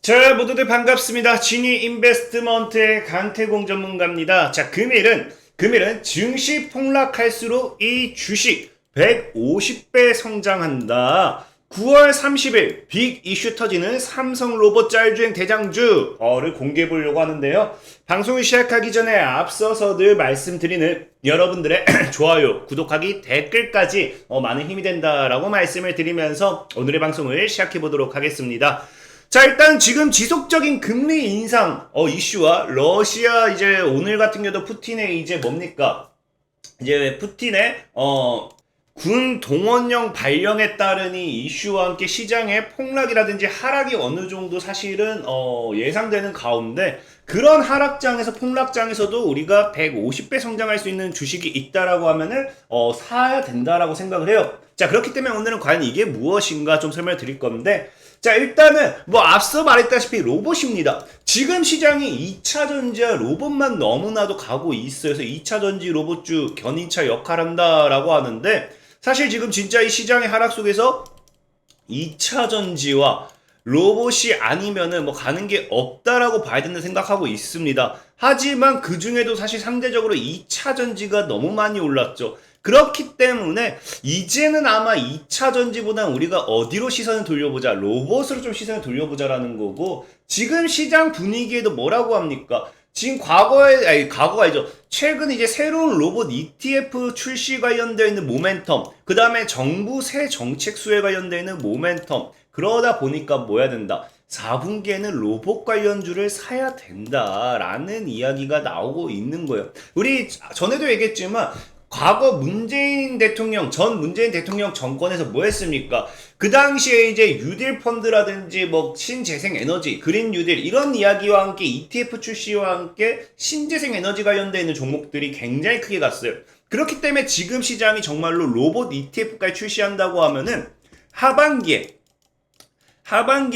자, 모두들 반갑습니다. 지니 인베스트먼트의 강태공 전문가입니다. 자, 금일은 증시 폭락할수록 이 주식 150배 성장한다. 9월 30일 빅 이슈 터지는 삼성 로봇 짤주행 대장주를 공개해 보려고 하는데요. 방송을 시작하기 전에 앞서서 늘 말씀드리는 여러분들의 좋아요, 구독하기, 댓글까지 많은 힘이 된다라고 말씀을 드리면서 오늘의 방송을 시작해 보도록 하겠습니다. 자, 일단 지금 지속적인 금리 인상 이슈와 러시아 이제 오늘 같은 경우도 푸틴의 이제 뭡니까? 이제 푸틴의 군 동원령 발령에 따른 이 이슈와 함께 시장의 폭락이라든지 하락이 어느 정도 사실은 예상되는 가운데 그런 하락장에서 폭락장에서도 우리가 150배 성장할 수 있는 주식이 있다라고 하면은 사야 된다라고 생각을 해요. 자, 그렇기 때문에 오늘은 과연 이게 무엇인가 좀 설명을 드릴 건데, 자, 일단은 앞서 말했다시피 로봇입니다. 지금 시장이 2차전지와 로봇만 너무나도 가고 있어요. 그래서 2차전지 로봇주 견인차 역할한다라고 하는데, 사실 지금 진짜 이 시장의 하락 속에서 2차전지와 로봇이 아니면은 가는 게 없다라고 봐야 된다 생각하고 있습니다. 하지만 그 중에도 사실 상대적으로 2차전지가 너무 많이 올랐죠. 그렇기 때문에 이제는 아마 2차전지보다는 우리가 어디로 시선을 돌려보자, 로봇으로 좀 시선을 돌려보자라는 거고, 지금 시장 분위기에도 뭐라고 합니까? 지금 과거가 아니죠. 최근 이제 새로운 로봇 ETF 출시 관련되어 있는 모멘텀, 그 다음에 정부 새 정책 수에 관련되어 있는 모멘텀, 그러다 보니까 뭐 해야 된다? 4분기에는 로봇 관련주를 사야 된다라는 이야기가 나오고 있는 거예요. 우리 전에도 얘기했지만 과거 전 문재인 대통령 정권에서 뭐 했습니까? 그 당시에 이제 뉴딜 펀드라든지 신재생 에너지, 그린 뉴딜 이런 이야기와 함께 ETF 출시와 함께 신재생 에너지 관련되어 있는 종목들이 굉장히 크게 갔어요. 그렇기 때문에 지금 시장이 정말로 로봇 ETF까지 출시한다고 하면은 하반기에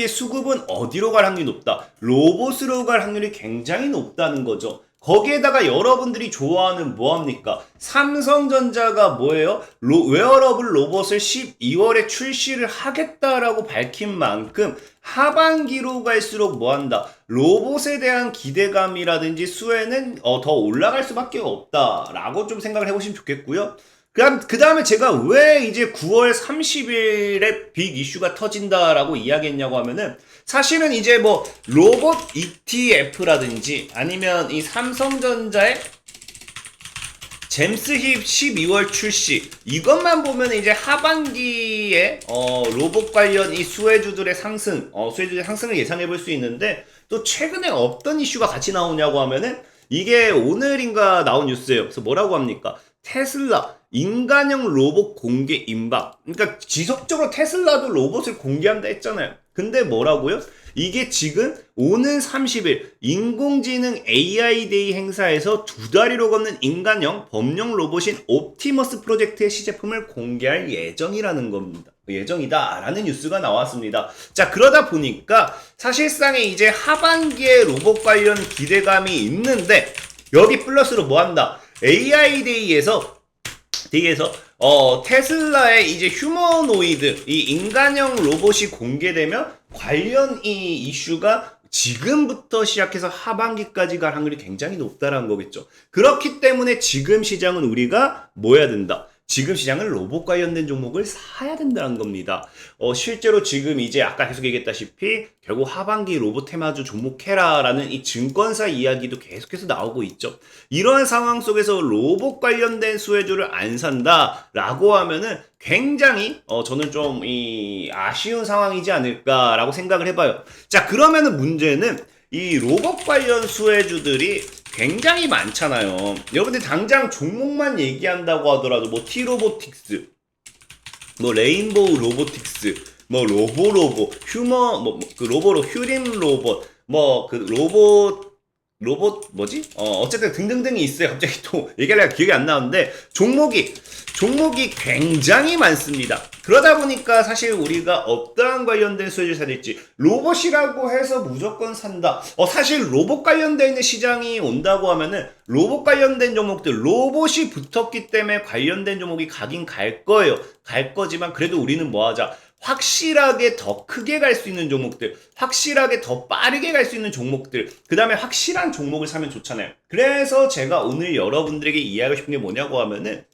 수급은 어디로 갈 확률이 높다? 로봇으로 갈 확률이 굉장히 높다는 거죠. 거기에다가 여러분들이 좋아하는 뭐합니까? 삼성전자가 뭐예요? 웨어러블 로봇을 12월에 출시를 하겠다라고 밝힌 만큼 하반기로 갈수록 뭐한다? 로봇에 대한 기대감이라든지 수혜는 더 올라갈 수밖에 없다라고 좀 생각을 해보시면 좋겠고요. 그 다음에 제가 왜 이제 9월 30일에 빅 이슈가 터진다라고 이야기했냐고 하면은, 사실은 이제 로봇 ETF라든지 아니면 이 삼성전자의 잼스힙 12월 출시, 이것만 보면 이제 하반기에 로봇 관련 이 수혜주들의 상승을 예상해 볼 수 있는데, 또 최근에 어떤 이슈가 같이 나오냐고 하면은 이게 오늘인가 나온 뉴스예요. 그래서 뭐라고 합니까? 테슬라 인간형 로봇 공개 임박. 그러니까 지속적으로 테슬라도 로봇을 공개한다 했잖아요. 근데 뭐라고요? 이게 지금 오는 30일 인공지능 AI 데이 행사에서 2다리로 걷는 인간형 범용 로봇인 옵티머스 프로젝트의 시제품을 공개할 예정이다라는 뉴스가 나왔습니다. 자, 그러다 보니까 사실상에 이제 하반기에 로봇 관련 기대감이 있는데, 여기 플러스로 뭐한다? AI 데이에서 테슬라의 이제 휴머노이드, 이 인간형 로봇이 공개되면 관련 이 이슈가 지금부터 시작해서 하반기까지 갈 확률이 굉장히 높다라는 거겠죠. 그렇기 때문에 지금 시장은 우리가 뭐 해야 된다? 지금 시장은 로봇 관련된 종목을 사야 된다는 겁니다. 실제로 지금 이제 아까 계속 얘기했다시피 결국 하반기 로봇 테마주 종목해라라는 이 증권사 이야기도 계속해서 나오고 있죠. 이러한 상황 속에서 로봇 관련된 수혜주를 안 산다라고 하면은 굉장히 저는 좀 아쉬운 상황이지 않을까라고 생각을 해봐요. 자, 그러면은 문제는 이 로봇 관련 수혜주들이 굉장히 많잖아요. 여러분들 당장 종목만 얘기한다고 하더라도 T로보틱스, 레인보우 로보틱스, 로보로보, 휴림 로봇, 로봇 뭐지? 어쨌든 등등등이 있어요. 갑자기 또 얘기하려니까 기억이 안 나는데 종목이 굉장히 많습니다. 그러다 보니까 사실 우리가 어떠한 관련된 수혜를 사야 될지, 로봇이라고 해서 무조건 산다. 사실 로봇 관련되어 있는 시장이 온다고 하면은 로봇 관련된 종목들, 로봇이 붙었기 때문에 관련된 종목이 가긴 갈 거예요. 갈 거지만 그래도 우리는 뭐 하자? 확실하게 더 크게 갈 수 있는 종목들, 확실하게 더 빠르게 갈 수 있는 종목들, 그 다음에 확실한 종목을 사면 좋잖아요. 그래서 제가 오늘 여러분들에게 이해하고 싶은 게 뭐냐고 하면은,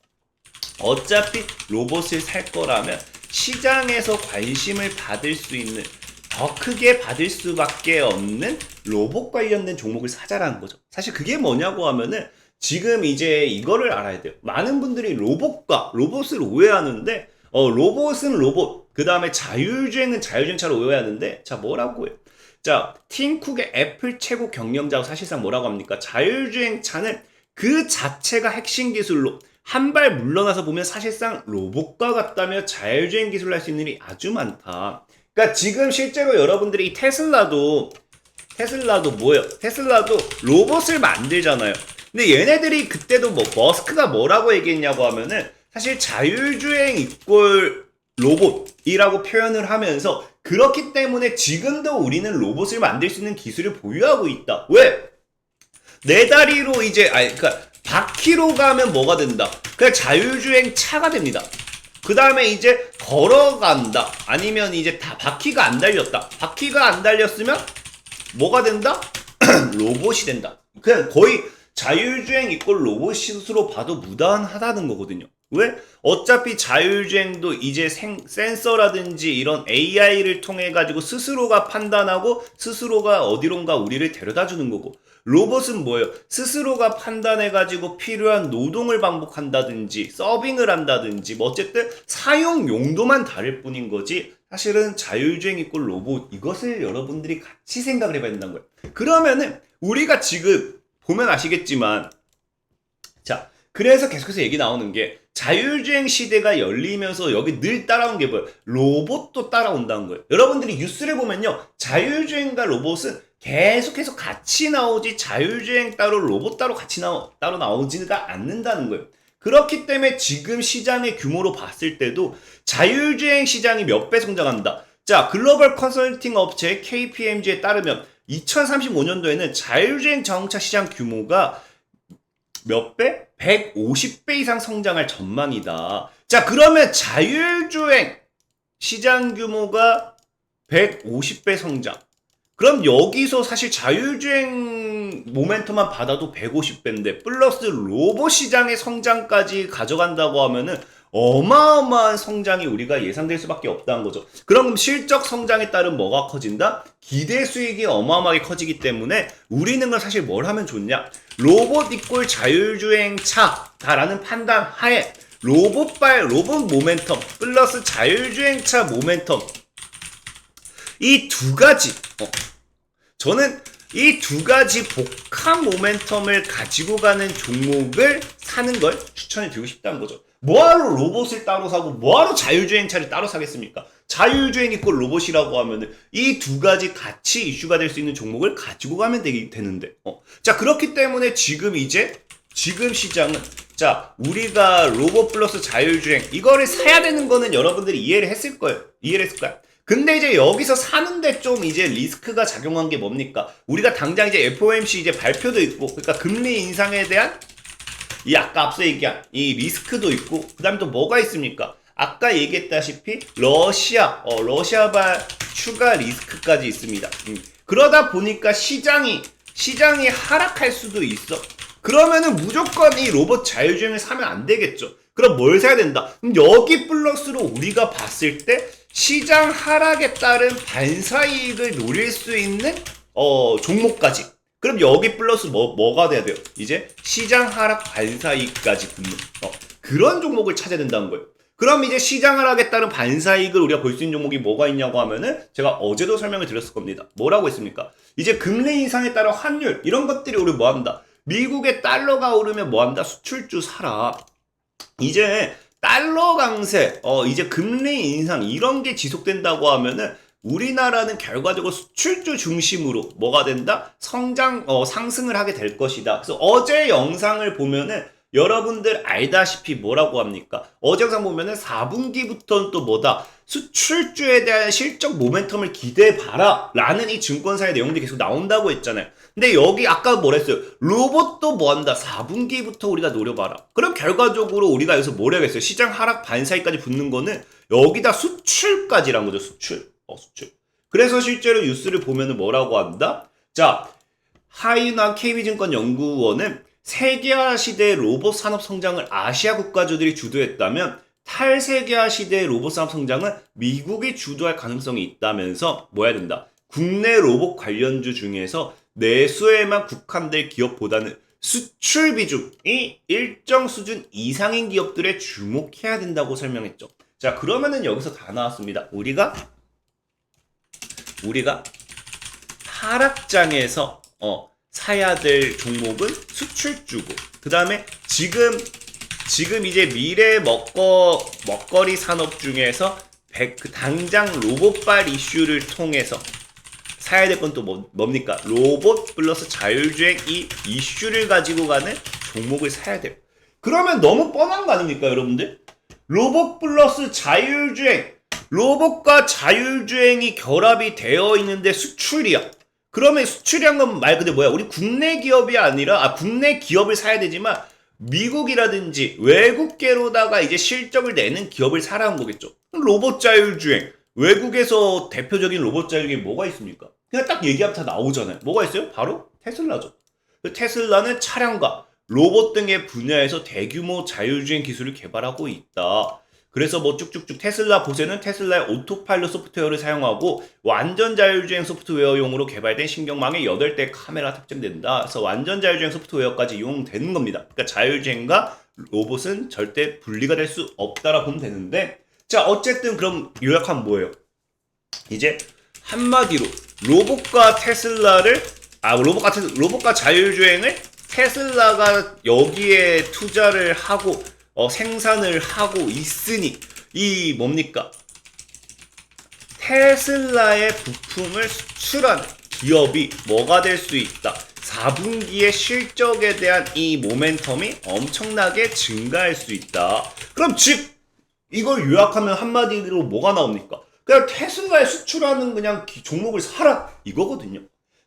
어차피 로봇을 살 거라면 시장에서 관심을 받을 수 있는, 더 크게 받을 수밖에 없는 로봇 관련된 종목을 사자라는 거죠. 사실 그게 뭐냐고 하면은, 지금 이제 이거를 알아야 돼요. 많은 분들이 로봇을 오해하는데, 로봇은 로봇, 그 다음에 자율주행은 자율주행차로 오해하는데, 자, 뭐라고 해요? 자, 팀쿡의 애플 최고 경영자가 사실상 뭐라고 합니까? 자율주행차는 그 자체가 핵심 기술로 한 발 물러나서 보면 사실상 로봇과 같다며 자율주행 기술을 할 수 있는 일이 아주 많다. 그러니까 지금 실제로 여러분들이 이 테슬라도 뭐예요? 테슬라도 로봇을 만들잖아요. 근데 얘네들이 그때도 머스크가 뭐라고 얘기했냐고 하면은, 사실 자율주행 이꼴 로봇이라고 표현을 하면서, 그렇기 때문에 지금도 우리는 로봇을 만들 수 있는 기술을 보유하고 있다. 왜? 네 다리로 이제, 그러니까 바퀴로 가면 뭐가 된다? 그냥 자율주행 차가 됩니다. 그 다음에 이제 걸어간다. 아니면 이제 다 바퀴가 안 달렸다. 바퀴가 안 달렸으면 뭐가 된다? 로봇이 된다. 그냥 거의 자율주행 이꼴 로봇으로 봐도 무난하다는 거거든요. 왜? 어차피 자율주행도 이제 센서라든지 이런 AI를 통해 가지고 스스로가 판단하고 스스로가 어디론가 우리를 데려다 주는 거고, 로봇은 뭐예요? 스스로가 판단해 가지고 필요한 노동을 반복한다든지 서빙을 한다든지 뭐 어쨌든 사용 용도만 다를 뿐인 거지, 사실은 자율주행 이꼴 로봇, 이것을 여러분들이 같이 생각을 해봐야 된다는 거예요. 그러면은 우리가 지금 보면 아시겠지만, 자, 그래서 계속해서 얘기 나오는 게, 자율주행 시대가 열리면서 여기 늘 따라온 게 뭐예요? 로봇도 따라온다는 거예요. 여러분들이 뉴스를 보면요, 자율주행과 로봇은 계속해서 같이 나오지, 자율주행 따로 로봇 따로 따로 나오지가 않는다는 거예요. 그렇기 때문에 지금 시장의 규모로 봤을 때도 자율주행 시장이 몇 배 성장한다. 자, 글로벌 컨설팅 업체 KPMG에 따르면 2035년도에는 자율주행 자동차 시장 규모가 몇 배? 150배 이상 성장할 전망이다. 자, 그러면 자율주행 시장 규모가 150배 성장. 그럼 여기서 사실 자율주행 모멘텀만 받아도 150배인데 플러스 로봇 시장의 성장까지 가져간다고 하면은 어마어마한 성장이 우리가 예상될 수밖에 없다는 거죠. 그럼 실적 성장에 따른 뭐가 커진다? 기대 수익이 어마어마하게 커지기 때문에 우리는 사실 뭘 하면 좋냐? 로봇 이꼴 자율주행차다라는 판단 하에 로봇 모멘텀 플러스 자율주행차 모멘텀, 이 두 가지, 저는 이 두 가지 복합 모멘텀을 가지고 가는 종목을 사는 걸 추천해 드리고 싶다는 거죠. 뭐하러 로봇을 따로 사고 뭐하러 자율주행차를 따로 사겠습니까? 자율주행 이꼴 로봇이라고 하면은 이 두 가지 같이 이슈가 될 수 있는 종목을 가지고 가면 되는데, 자, 그렇기 때문에 지금 시장은, 자, 우리가 로봇 플러스 자율주행 이거를 사야 되는 거는 여러분들이 이해를 했을 거예요. 근데 이제 여기서 사는데 좀 이제 리스크가 작용한 게 뭡니까? 우리가 당장 이제 FOMC 이제 발표도 있고, 그러니까 금리 인상에 대한 이 아까 앞서 얘기한 이 리스크도 있고, 그 다음에 또 뭐가 있습니까? 아까 얘기했다시피 러시아발 추가 리스크까지 있습니다. 그러다 보니까 시장이 하락할 수도 있어. 그러면은 무조건 이 로봇 자율주행을 사면 안 되겠죠. 그럼 뭘 사야 된다? 그럼 여기 플러스로 우리가 봤을 때 시장 하락에 따른 반사이익을 노릴 수 있는 종목까지. 그럼 여기 플러스 뭐가 돼야 돼요? 이제 시장 하락 반사이익까지 붙는 그런 종목을 찾아야 된다는 거예요. 그럼 이제 시장 하락에 따른 반사이익을 우리가 볼 수 있는 종목이 뭐가 있냐고 하면은, 제가 어제도 설명을 드렸을 겁니다. 뭐라고 했습니까? 이제 금리 인상에 따른 환율, 이런 것들이 우리 뭐 한다? 미국의 달러가 오르면 뭐 한다? 수출주 사라. 이제 달러 강세, 이제 금리 인상 이런 게 지속된다고 하면은 우리나라는 결과적으로 수출주 중심으로 뭐가 된다? 상승을 하게 될 것이다. 그래서 어제 영상을 보면은 여러분들 알다시피 뭐라고 합니까? 어제 영상 보면은 4분기부터는 또 뭐다? 수출주에 대한 실적 모멘텀을 기대해봐라 라는 이 증권사의 내용들이 계속 나온다고 했잖아요. 근데 여기 아까 뭐랬어요? 로봇도 뭐한다? 4분기부터 우리가 노려봐라. 그럼 결과적으로 우리가 여기서 뭘 해야겠어요? 시장 하락 반사이까지 붙는 거는 여기다 수출까지란 거죠. 수출. 수출. 그래서 실제로 뉴스를 보면은 뭐라고 한다? 자, 하이나 KB증권연구원은 세계화 시대의 로봇 산업 성장을 아시아 국가들이 주도했다면 탈세계화 시대의 로봇 산업 성장은 미국이 주도할 가능성이 있다면서 뭐 해야 된다? 국내 로봇 관련주 중에서 내수에만 국한될 기업보다는 수출 비중이 일정 수준 이상인 기업들에 주목해야 된다고 설명했죠. 자, 그러면은 여기서 다 나왔습니다. 우리가 하락장에서 사야 될 종목은 수출주고, 그 다음에 지금 이제 미래 먹거리 산업 중에서 당장 로봇발 이슈를 통해서 사야 될 건 또 뭡니까? 로봇 플러스 자율주행 이 이슈를 가지고 가는 종목을 사야 돼요. 그러면 너무 뻔한 거 아닙니까, 여러분들? 로봇 플러스 자율주행, 로봇과 자율주행이 결합이 되어 있는데 수출이야. 그러면 수출이란 건 말 그대로 뭐야? 우리 국내 기업이 아니라, 국내 기업을 사야 되지만 미국이라든지 외국계로다가 이제 실적을 내는 기업을 사라는 거겠죠. 로봇 자율주행. 외국에서 대표적인 로봇 자율주행이 뭐가 있습니까? 그냥 딱 얘기하면 다 나오잖아요. 뭐가 있어요? 바로 테슬라죠. 테슬라는 차량과 로봇 등의 분야에서 대규모 자율주행 기술을 개발하고 있다. 그래서 뭐 쭉쭉쭉 테슬라 보세는 테슬라의 오토파일럿 소프트웨어를 사용하고 완전 자율주행 소프트웨어용으로 개발된 신경망에 8대 카메라 탑재된다. 그래서 완전 자율주행 소프트웨어까지 이용되는 겁니다. 그러니까 자율주행과 로봇은 절대 분리가 될 수 없다라 보면 되는데, 자, 어쨌든 그럼 요약하면 뭐예요? 이제 한마디로 로봇과 자율주행을 테슬라가 여기에 투자를 하고 생산을 하고 있으니 이 뭡니까? 테슬라의 부품을 수출하는 기업이 뭐가 될 수 있다? 4분기의 실적에 대한 이 모멘텀이 엄청나게 증가할 수 있다. 그럼 즉 이걸 요약하면 한마디로 뭐가 나옵니까? 그냥 테슬라에 수출하는 그냥 종목을 사라 이거거든요.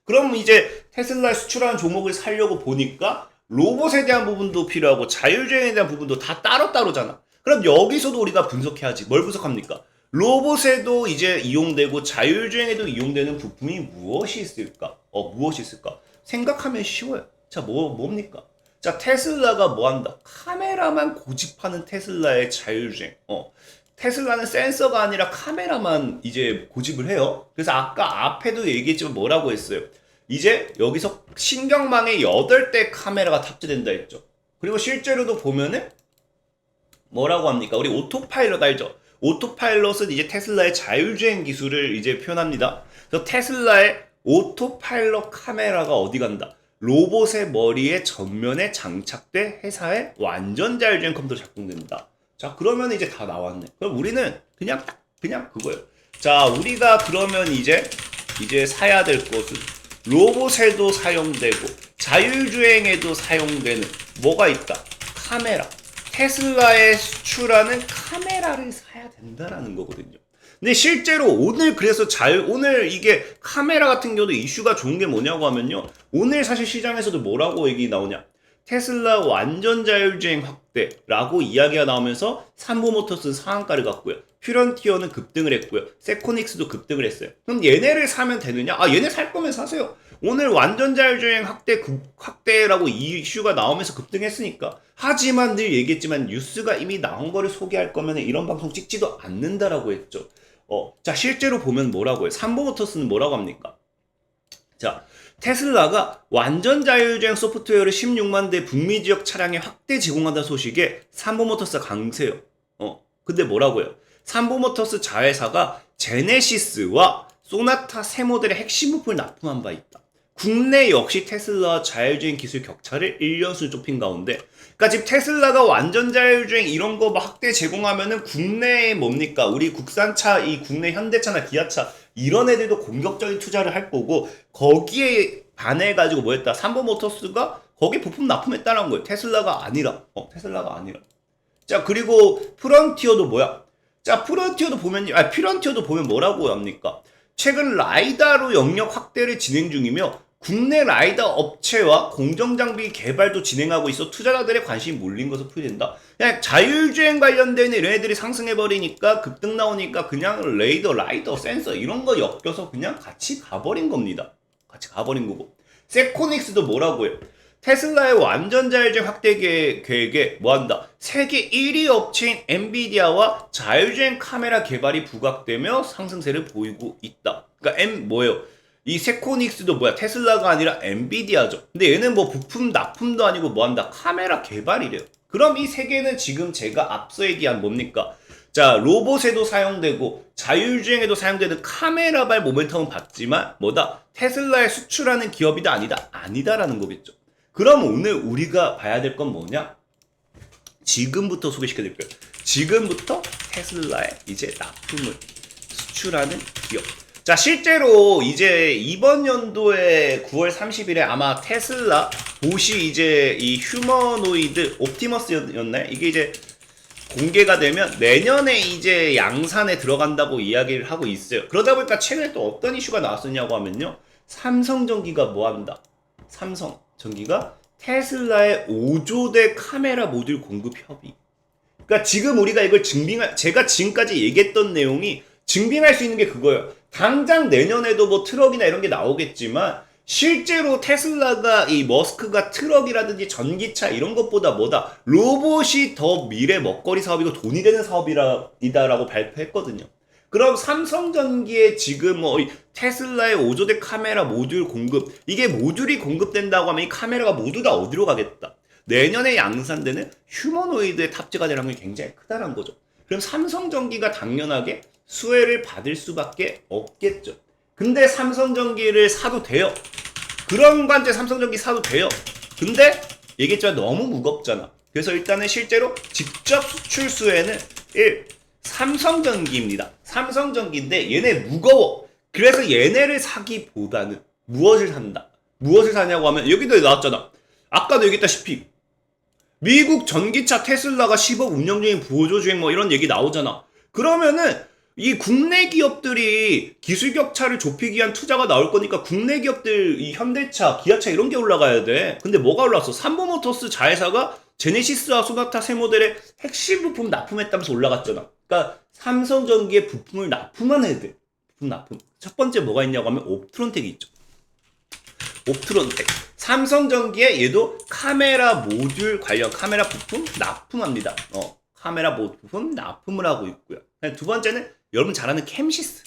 그럼 이제 테슬라에 수출하는 종목을 사려고 보니까 로봇에 대한 부분도 필요하고 자율주행에 대한 부분도 다 따로따로잖아. 그럼 여기서도 우리가 분석해야지. 뭘 분석합니까? 로봇에도 이제 이용되고 자율주행에도 이용되는 부품이 무엇이 있을까? 무엇이 있을까? 생각하면 쉬워요. 자, 뭡니까? 자, 테슬라가 뭐 한다? 카메라만 고집하는 테슬라의 자율주행. 테슬라는 센서가 아니라 카메라만 이제 고집을 해요. 그래서 아까 앞에도 얘기했지만 뭐라고 했어요? 이제 여기서 신경망에 8대 카메라가 탑재된다 했죠. 그리고 실제로도 보면은 뭐라고 합니까? 우리 오토파일럿 알죠? 오토파일럿은 이제 테슬라의 자율주행 기술을 이제 표현합니다. 그래서 테슬라의 오토파일럿 카메라가 어디 간다? 로봇의 머리에 전면에 장착돼 회사의 완전 자율주행 컴퓨터로 작동된다. 자, 그러면 이제 다 나왔네. 그럼 우리는 그냥 그거예요. 자, 우리가 그러면 이제 사야 될 것은 로봇에도 사용되고 자율주행에도 사용되는 뭐가 있다? 카메라. 테슬라에 수출하는 카메라를 사야 된다라는 거거든요. 근데 실제로 오늘 오늘 이게 카메라 같은 경우도 이슈가 좋은 게 뭐냐고 하면요. 오늘 사실 시장에서도 뭐라고 얘기 나오냐? 테슬라 완전 자율주행 확대라고 이야기가 나오면서 삼보모터스는 상한가를 갔고요. 퓨런티어는 급등을 했고요. 세코닉스도 급등을 했어요. 그럼 얘네를 사면 되느냐? 얘네 살 거면 사세요. 오늘 완전 자율주행 확대라고 이슈가 나오면서 급등했으니까. 하지만 늘 얘기했지만 뉴스가 이미 나온 거를 소개할 거면 이런 방송 찍지도 않는다라고 했죠. 자, 실제로 보면 뭐라고 해요? 삼보모터스는 뭐라고 합니까? 자, 테슬라가 완전 자율주행 소프트웨어를 16만 대 북미 지역 차량에 확대 제공한다는 소식에 삼보모터스가 강세요. 근데 뭐라고요? 삼보모터스 자회사가 제네시스와 소나타 새 모델의 핵심 부품을 납품한 바 있다. 국내 역시 테슬라와 자율주행 기술 격차를 1년수 좁힌 가운데, 그러니까 지금 테슬라가 완전 자율주행 이런 거 막 확대 제공하면은 국내에 뭡니까? 우리 국산차, 이 국내 현대차나 기아차 이런 애들도 공격적인 투자를 할 거고, 거기에 반해가지고 뭐 했다? 삼보모터스가 거기 부품 납품했다는 거예요. 테슬라가 아니라. 자, 그리고 프런티어도 뭐야? 자, 퓨런티어도 보면 뭐라고 합니까? 최근 라이다로 영역 확대를 진행 중이며 국내 라이더 업체와 공정장비 개발도 진행하고 있어 투자자들의 관심이 몰린 것으로 풀이된다. 그냥 자율주행 관련된 이런 애들이 상승해버리니까 급등 나오니까 그냥 레이더, 라이더, 센서 이런 거 엮여서 그냥 같이 가버린 겁니다. 같이 가버린 거고. 세코닉스도 뭐라고요? 테슬라의 완전 자율주행 확대 계획에 뭐한다? 세계 1위 업체인 엔비디아와 자율주행 카메라 개발이 부각되며 상승세를 보이고 있다. 그러니까 뭐예요? 이 세코닉스도 뭐야? 테슬라가 아니라 엔비디아죠. 근데 얘는 뭐 부품 납품도 아니고 뭐한다? 카메라 개발이래요. 그럼 이 세 개는 지금 제가 앞서 얘기한 뭡니까? 자, 로봇에도 사용되고 자율주행에도 사용되는 카메라발 모멘텀은 받지만 뭐다? 테슬라에 수출하는 기업이다 아니다? 아니다라는 거겠죠. 그럼 오늘 우리가 봐야 될 건 뭐냐? 지금부터 소개시켜드릴게요. 지금부터 테슬라에 이제 납품을 수출하는 기업. 자, 실제로 이제 이번 연도에 9월 30일에 아마 테슬라 보시 이제 이 휴머노이드 옵티머스였나요? 이게 이제 공개가 되면 내년에 이제 양산에 들어간다고 이야기를 하고 있어요. 그러다 보니까 최근에 또 어떤 이슈가 나왔었냐고 하면요. 삼성전기가 뭐한다? 삼성전기가 테슬라의 5조대 카메라 모듈 공급 협의. 그러니까 지금 우리가 이걸 제가 지금까지 얘기했던 내용이 증빙할 수 있는 게 그거예요. 당장 내년에도 뭐 트럭이나 이런 게 나오겠지만 실제로 테슬라가 이 머스크가 트럭이라든지 전기차 이런 것보다 뭐다? 로봇이 더 미래 먹거리 사업이고 돈이 되는 사업이다라고 발표했거든요. 그럼 삼성전기에 지금 뭐 테슬라의 5조대 카메라 모듈 공급, 이게 모듈이 공급된다고 하면 이 카메라가 모두 다 어디로 가겠다? 내년에 양산되는 휴머노이드에 탑재가 될 확률이 굉장히 크다는 거죠. 그럼 삼성전기가 당연하게 수혜를 받을 수밖에 없겠죠. 근데 삼성전기를 사도 돼요. 그런 관제 삼성전기 사도 돼요. 근데 얘기했지만 너무 무겁잖아. 그래서 일단은 실제로 직접 수출 수혜는 1. 삼성전기입니다. 삼성전기인데 얘네 무거워. 그래서 얘네를 사기보다는 무엇을 산다? 무엇을 사냐고 하면 여기도 나왔잖아. 아까도 얘기했다시피 미국 전기차 테슬라가 10억 운영 중인 보조주행 뭐 이런 얘기 나오잖아. 그러면은 이 국내 기업들이 기술 격차를 좁히기 위한 투자가 나올 거니까 국내 기업들 이 현대차, 기아차 이런 게 올라가야 돼. 근데 뭐가 올랐어? 삼보모터스 자회사가 제네시스와 소나타 새 모델의 핵심 부품 납품했다면서 올라갔잖아. 그러니까 삼성전기의 부품을 납품만 해야 돼. 부품 납품. 첫 번째 뭐가 있냐고 하면 옵트론텍이 있죠. 옵트론텍. 삼성전기에 얘도 카메라 모듈 관련 카메라 부품 납품합니다. 카메라 부품 납품을 하고 있고요. 두 번째는 여러분 잘 아는 캠시스.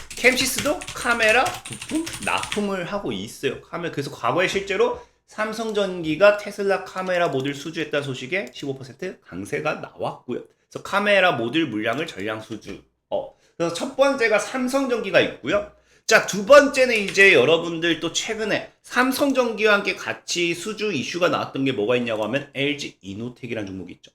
캠시스도 카메라 부품 납품을 하고 있어요. 그래서 과거에 실제로 삼성전기가 테슬라 카메라 모듈 수주했다는 소식에 15% 강세가 나왔고요. 그래서 카메라 모듈 물량을 전량 수주. 그래서 첫 번째가 삼성전기가 있고요. 자, 두 번째는 이제 여러분들 또 최근에 삼성전기와 함께 같이 수주 이슈가 나왔던 게 뭐가 있냐고 하면 LG 이노텍이라는 종목이 있죠.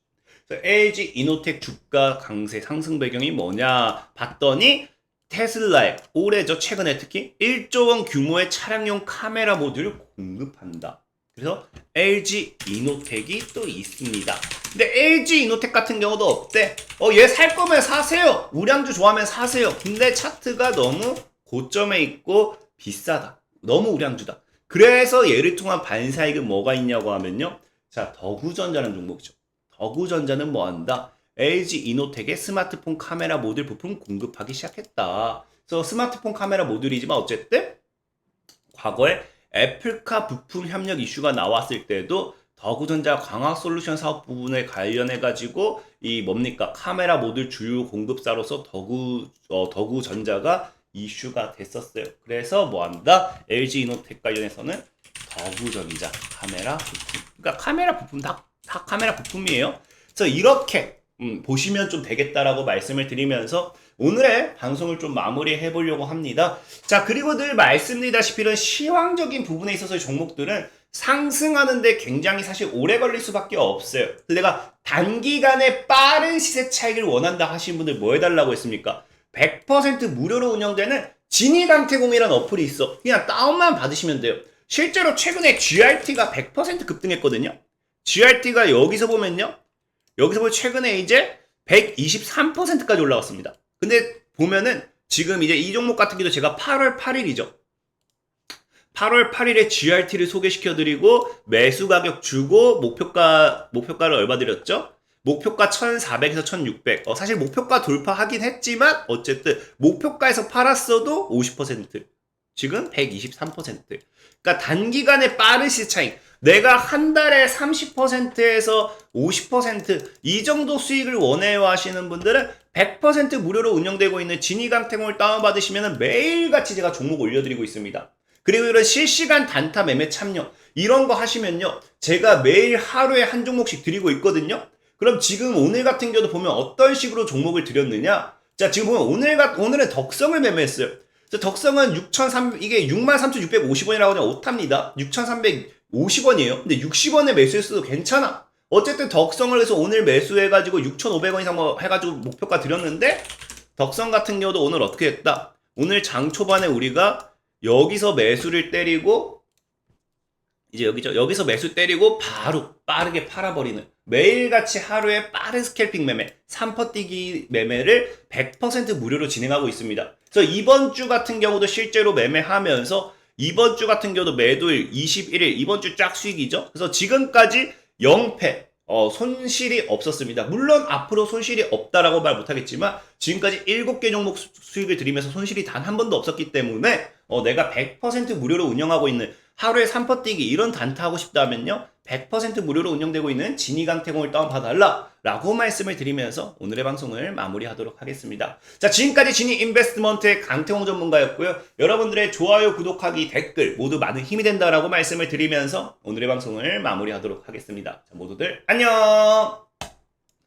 그래서 LG 이노텍 주가 강세 상승 배경이 뭐냐 봤더니 테슬라에 올해죠. 최근에 특히 1조 원 규모의 차량용 카메라 모듈을 공급한다. 그래서 LG 이노텍이 또 있습니다. 근데 LG 이노텍 같은 경우도 어때? 얘 살 거면 사세요. 우량주 좋아하면 사세요. 근데 차트가 너무 고점에 있고 비싸다. 너무 우량주다. 그래서 얘를 통한 반사익은 뭐가 있냐고 하면요. 자, 더구전자라는 종목이죠. 더구전자는 뭐 한다? LG 이노텍의 스마트폰 카메라 모듈 부품 공급하기 시작했다. 그래서 스마트폰 카메라 모듈이지만 어쨌든 과거에 애플카 부품 협력 이슈가 나왔을 때도 더구전자 광학솔루션 사업 부분에 관련해가지고 이 뭡니까? 카메라 모듈 주요 공급사로서 더구전자가 이슈가 됐었어요. 그래서 뭐한다? LG 이노텍 관련해서는 더구전자 카메라 부품. 그러니까 카메라 부품 다 카메라 부품이에요. 그래서 이렇게 보시면 좀 되겠다라고 말씀을 드리면서 오늘의 방송을 좀 마무리해 보려고 합니다. 자, 그리고 늘 말씀드리다시피 이런 시황적인 부분에 있어서의 종목들은 상승하는데 굉장히 사실 오래 걸릴 수밖에 없어요. 그래서 내가 단기간에 빠른 시세 차익을 원한다 하시는 분들 뭐 해달라고 했습니까? 100% 무료로 운영되는 진이강태공이라는 어플이 있어. 그냥 다운만 받으시면 돼요. 실제로 최근에 GRT가 100% 급등했거든요. GRT가 여기서 보면 최근에 이제 123%까지 올라갔습니다. 근데 보면은 지금 이제 이 종목 같은 경우도 제가 8월 8일이죠. 8월 8일에 GRT를 소개시켜드리고 매수 가격 주고 목표가를 얼마 드렸죠? 목표가 1400에서 1600. 사실 목표가 돌파하긴 했지만 어쨌든 목표가에서 팔았어도 50%. 지금 123%. 그러니까 단기간에 빠른 시세 차익. 내가 한 달에 30%에서 50% 이 정도 수익을 원해요 하시는 분들은 100% 무료로 운영되고 있는 진이강태공을 다운받으시면 매일같이 제가 종목 올려드리고 있습니다. 그리고 이런 실시간 단타 매매 참여 이런 거 하시면요. 제가 매일 하루에 한 종목씩 드리고 있거든요. 그럼 지금 오늘 같은 경우도 보면 어떤 식으로 종목을 드렸느냐? 자, 지금 보면 오늘은 덕성을 매매했어요. 덕성은 이게 63,650원이라고 하면 오탑니다. 6,350원이에요. 근데 60원에 매수했어도 괜찮아. 어쨌든 덕성을 해서 오늘 매수해가지고 6,500원 이상 뭐 해가지고 목표가 드렸는데 덕성 같은 경우도 오늘 어떻게 했다? 오늘 장 초반에 우리가 여기서 매수를 때리고 이제 여기서 매수 때리고 바로 빠르게 팔아버리는 매일같이 하루에 빠른 스캘핑 매매 3퍼 뛰기 매매를 100% 무료로 진행하고 있습니다. 그래서 이번 주 같은 경우도 실제로 매매하면서 이번 주 같은 경우도 매도일 21일 이번 주 쫙 수익이죠. 그래서 지금까지 0패 손실이 없었습니다. 물론 앞으로 손실이 없다라고 말 못하겠지만 지금까지 7개 종목 수익을 드리면서 손실이 단 한 번도 없었기 때문에 내가 100% 무료로 운영하고 있는 하루에 3퍼 뛰기 이런 단타 하고 싶다면요 100% 무료로 운영되고 있는 진이강태공을 다운받아달라 라고 말씀을 드리면서 오늘의 방송을 마무리하도록 하겠습니다. 자, 지금까지 진이 인베스트먼트의 강태공 전문가였고요. 여러분들의 좋아요, 구독하기, 댓글 모두 많은 힘이 된다라고 말씀을 드리면서 오늘의 방송을 마무리하도록 하겠습니다. 자, 모두들 안녕.